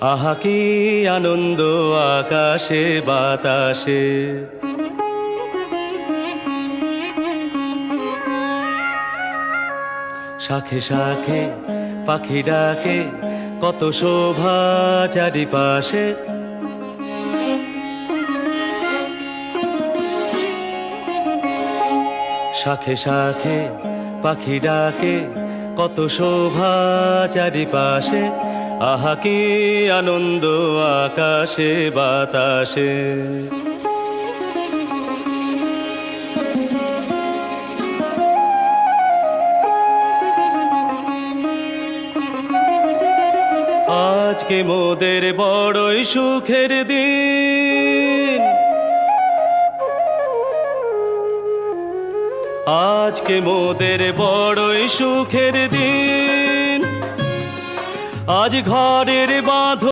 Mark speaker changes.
Speaker 1: আহা কি আনন্দ আকাশে বাতাসে, শাখে শাখে পাখি ডাকে, কত শোভা চারিপাশে। শাখে শাখে পাখি ডাকে, কত শোভা চারিপাশে। আহা কি আনন্দ আকাশে বাতাসে। আজকে মোদের বড়ই সুখের দিন, আজকে মোদের বড়ই সুখের দিন। আজ ঘরের বাঁধন